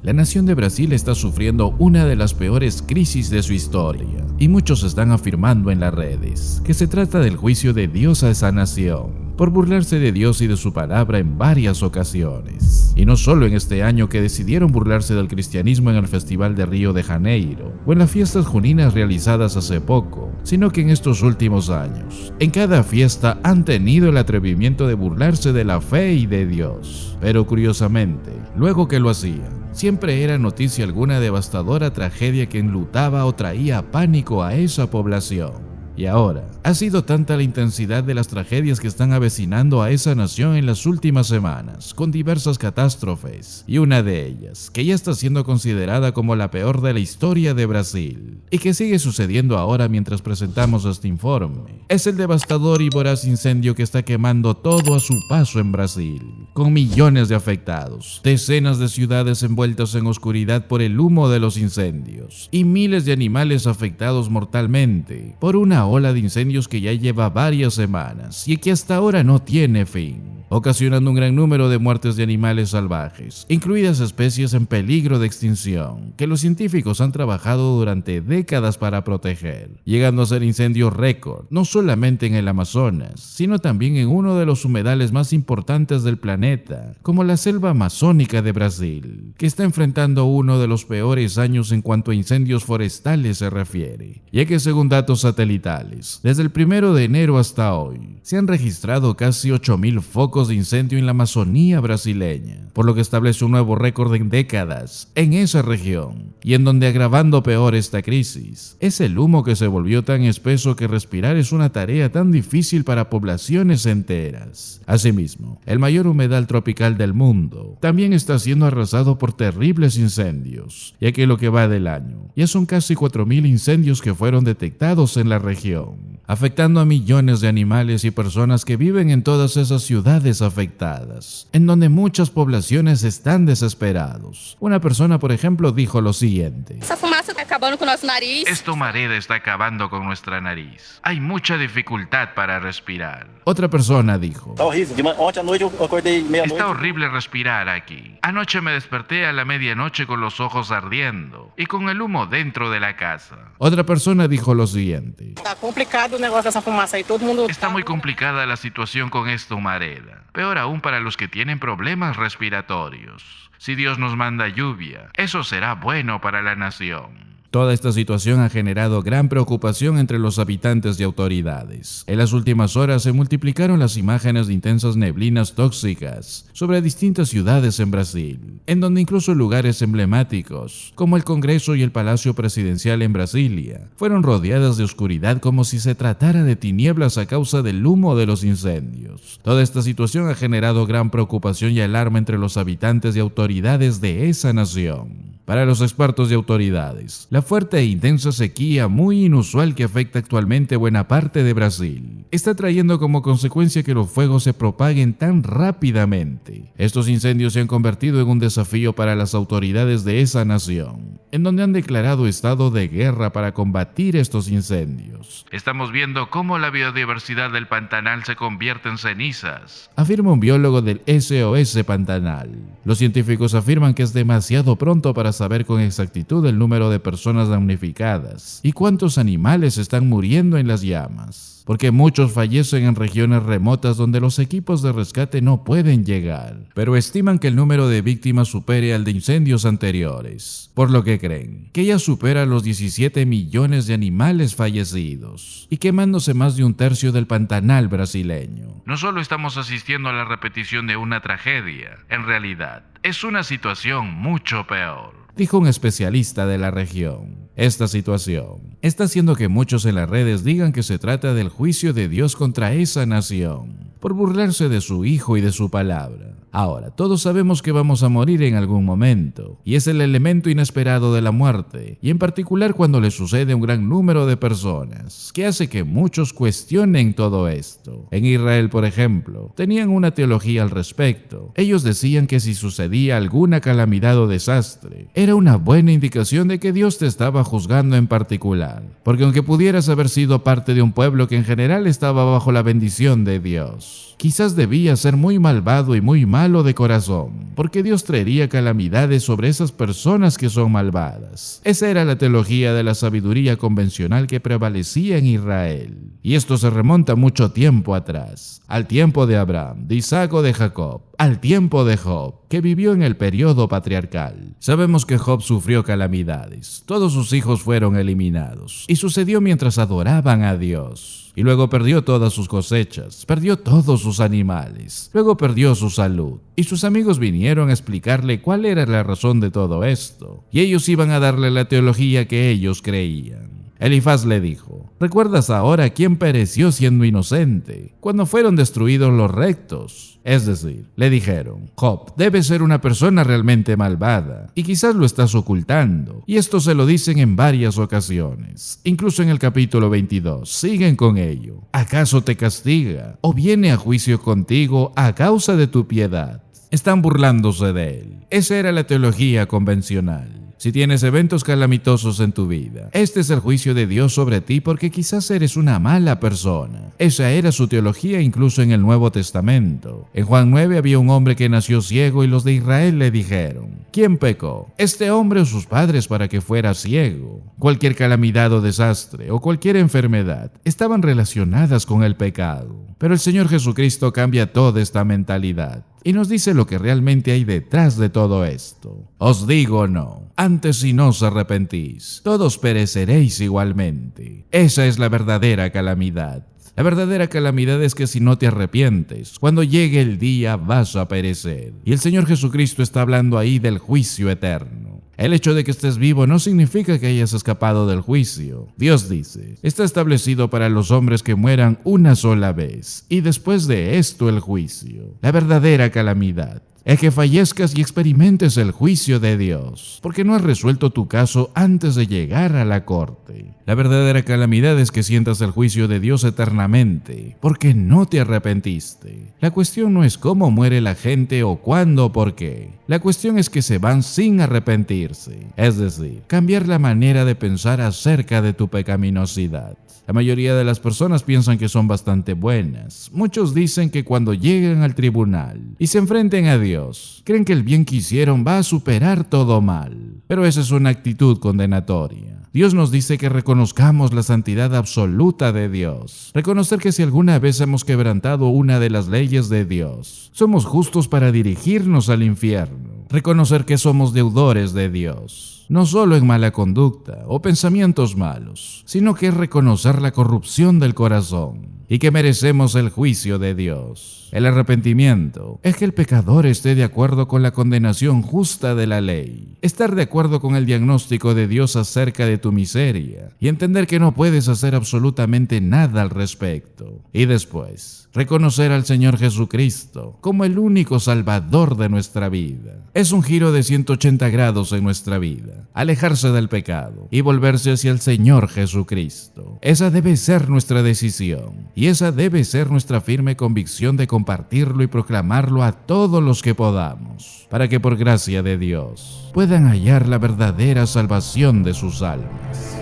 La nación de Brasil está sufriendo una de las peores crisis de su historia, y muchos están afirmando en las redes que se trata del juicio de Dios a esa nación, por burlarse de Dios y de su palabra en varias ocasiones. Y no solo en este año que decidieron burlarse del cristianismo en el Festival de Río de Janeiro, o en las fiestas juninas realizadas hace poco, sino que en estos últimos años, en cada fiesta han tenido el atrevimiento de burlarse de la fe y de Dios. Pero curiosamente, luego que lo hacían, siempre era noticia alguna devastadora tragedia que enlutaba o traía pánico a esa población. Y ahora, ha sido tanta la intensidad de las tragedias que están avecinando a esa nación en las últimas semanas, con diversas catástrofes, y una de ellas, que ya está siendo considerada como la peor de la historia de Brasil, y que sigue sucediendo ahora mientras presentamos este informe, es el devastador y voraz incendio que está quemando todo a su paso en Brasil, con millones de afectados, decenas de ciudades envueltas en oscuridad por el humo de los incendios, y miles de animales afectados mortalmente por una ola de incendios que ya lleva varias semanas y que hasta ahora no tiene fin, ocasionando un gran número de muertes de animales salvajes, incluidas especies en peligro de extinción, que los científicos han trabajado durante décadas para proteger, llegando a ser incendios récord, no solamente en el Amazonas, sino también en uno de los humedales más importantes del planeta, como la selva amazónica de Brasil, que está enfrentando uno de los peores años en cuanto a incendios forestales se refiere, ya que según datos satelitales, desde el 1 de enero hasta hoy, se han registrado casi 8.000 focos de incendio en la Amazonía brasileña, por lo que establece un nuevo récord en décadas en esa región, y en donde agravando peor esta crisis, es el humo que se volvió tan espeso que respirar es una tarea tan difícil para poblaciones enteras. Asimismo, el mayor humedal tropical del mundo también está siendo arrasado por terribles incendios, ya que lo que va del año, ya son casi 4.000 incendios que fueron detectados en la región, afectando a millones de animales y personas que viven en todas esas ciudades afectadas, en donde muchas poblaciones están desesperados. Una persona, por ejemplo, dijo lo siguiente: Esa fumaça está acabando con nuestro nariz. esta humareda está acabando con nuestra nariz. Hay mucha dificultad para respirar. Otra persona dijo: Está horrível. Ontem à noite eu acordei meia-noite. está horrible respirar aquí. Anoche me desperté a la medianoche con los ojos ardiendo y con el humo dentro de la casa. Otra persona dijo lo siguiente: Tá complicado o negócio dessa fumaça aí. Todo mundo está muy complicada la situación con esta humareda, peor aún para los que tienen problemas respiratorios. Si Dios nos manda lluvia, eso será bueno para la nación. Toda esta situación ha generado gran preocupación entre los habitantes y autoridades. En las últimas horas se multiplicaron las imágenes de intensas neblinas tóxicas sobre distintas ciudades en Brasil, en donde incluso lugares emblemáticos, como el Congreso y el Palacio Presidencial en Brasilia, fueron rodeadas de oscuridad como si se tratara de tinieblas a causa del humo de los incendios. Toda esta situación ha generado gran preocupación y alarma entre los habitantes y autoridades de esa nación. Para los expertos y autoridades, la fuerte e intensa sequía muy inusual que afecta actualmente buena parte de Brasil está trayendo como consecuencia que los fuegos se propaguen tan rápidamente. Estos incendios se han convertido en un desafío para las autoridades de esa nación, en donde han declarado estado de guerra para combatir estos incendios. Estamos viendo cómo la biodiversidad del Pantanal se convierte en cenizas, afirma un biólogo del SOS Pantanal. Los científicos afirman que es demasiado pronto para saber con exactitud el número de personas damnificadas y cuántos animales están muriendo en las llamas, porque muchos fallecen en regiones remotas donde los equipos de rescate no pueden llegar, pero estiman que el número de víctimas supere al de incendios anteriores, por lo que creen que ya supera los 17 millones de animales fallecidos y quemándose más de un tercio del Pantanal brasileño. No solo estamos asistiendo a la repetición de una tragedia, en realidad es una situación mucho peor, dijo un especialista de la región. Esta situación está haciendo que muchos en las redes digan que se trata del juicio de Dios contra esa nación, por burlarse de su Hijo y de su palabra. Ahora, todos sabemos que vamos a morir en algún momento, y es el elemento inesperado de la muerte, y en particular cuando le sucede a un gran número de personas, que hace que muchos cuestionen todo esto. En Israel, por ejemplo, tenían una teología al respecto. Ellos decían que si sucedía alguna calamidad o desastre, era una buena indicación de que Dios te estaba juzgando en particular, porque aunque pudieras haber sido parte de un pueblo que en general estaba bajo la bendición de Dios, Dios. Quizás debía ser muy malvado y muy malo de corazón, porque Dios traería calamidades sobre esas personas que son malvadas. Esa era la teología de la sabiduría convencional que prevalecía en Israel. Y esto se remonta mucho tiempo atrás, al tiempo de Abraham, de Isaac o de Jacob, al tiempo de Job, que vivió en el periodo patriarcal. Sabemos que Job sufrió calamidades, todos sus hijos fueron eliminados, y sucedió mientras adoraban a Dios. Y luego perdió todas sus cosechas, perdió todos sus animales, luego perdió su salud. Y sus amigos vinieron a explicarle cuál era la razón de todo esto, y ellos iban a darle la teología que ellos creían. Elifaz le dijo: ¿recuerdas ahora quién pereció siendo inocente, cuando fueron destruidos los rectos? Es decir, le dijeron: Job debe ser una persona realmente malvada, y quizás lo estás ocultando. Y esto se lo dicen en varias ocasiones, incluso en el capítulo 22, siguen con ello. ¿Acaso te castiga, o viene a juicio contigo a causa de tu piedad? Están burlándose de él. Esa era la teología convencional. Si tienes eventos calamitosos en tu vida, este es el juicio de Dios sobre ti porque quizás eres una mala persona. Esa era su teología incluso en el Nuevo Testamento. En Juan 9 había un hombre que nació ciego y los de Israel le dijeron: ¿quién pecó, este hombre o sus padres, para que fuera ciego? Cualquier calamidad o desastre o cualquier enfermedad estaban relacionadas con el pecado. Pero el Señor Jesucristo cambia toda esta mentalidad y nos dice lo que realmente hay detrás de todo esto. Os digo no, antes si no os arrepentís, todos pereceréis igualmente. Esa es la verdadera calamidad. La verdadera calamidad es que si no te arrepientes, cuando llegue el día vas a perecer. Y el Señor Jesucristo está hablando ahí del juicio eterno. El hecho de que estés vivo no significa que hayas escapado del juicio. Dios dice: está establecido para los hombres que mueran una sola vez, y después de esto el juicio. La verdadera calamidad es que fallezcas y experimentes el juicio de Dios, porque no has resuelto tu caso antes de llegar a la corte. La verdadera calamidad es que sientas el juicio de Dios eternamente, porque no te arrepentiste. La cuestión no es cómo muere la gente o cuándo o por qué. La cuestión es que se van sin arrepentirse, es decir, cambiar la manera de pensar acerca de tu pecaminosidad. La mayoría de las personas piensan que son bastante buenas. Muchos dicen que cuando lleguen al tribunal y se enfrenten a Dios, creen que el bien que hicieron va a superar todo mal. Pero esa es una actitud condenatoria. Dios nos dice que reconozcamos la santidad absoluta de Dios. Reconocer que si alguna vez hemos quebrantado una de las leyes de Dios, somos justos para dirigirnos al infierno. Reconocer que somos deudores de Dios, no solo en mala conducta o pensamientos malos, sino que es reconocer la corrupción del corazón y que merecemos el juicio de Dios. El arrepentimiento es que el pecador esté de acuerdo con la condenación justa de la ley, estar de acuerdo con el diagnóstico de Dios acerca de tu miseria y entender que no puedes hacer absolutamente nada al respecto. Y después, reconocer al Señor Jesucristo como el único Salvador de nuestra vida. Es un giro de 180 grados en nuestra vida, alejarse del pecado y volverse hacia el Señor Jesucristo. Esa debe ser nuestra decisión y esa debe ser nuestra firme convicción de compartirlo y proclamarlo a todos los que podamos, para que por gracia de Dios puedan hallar la verdadera salvación de sus almas.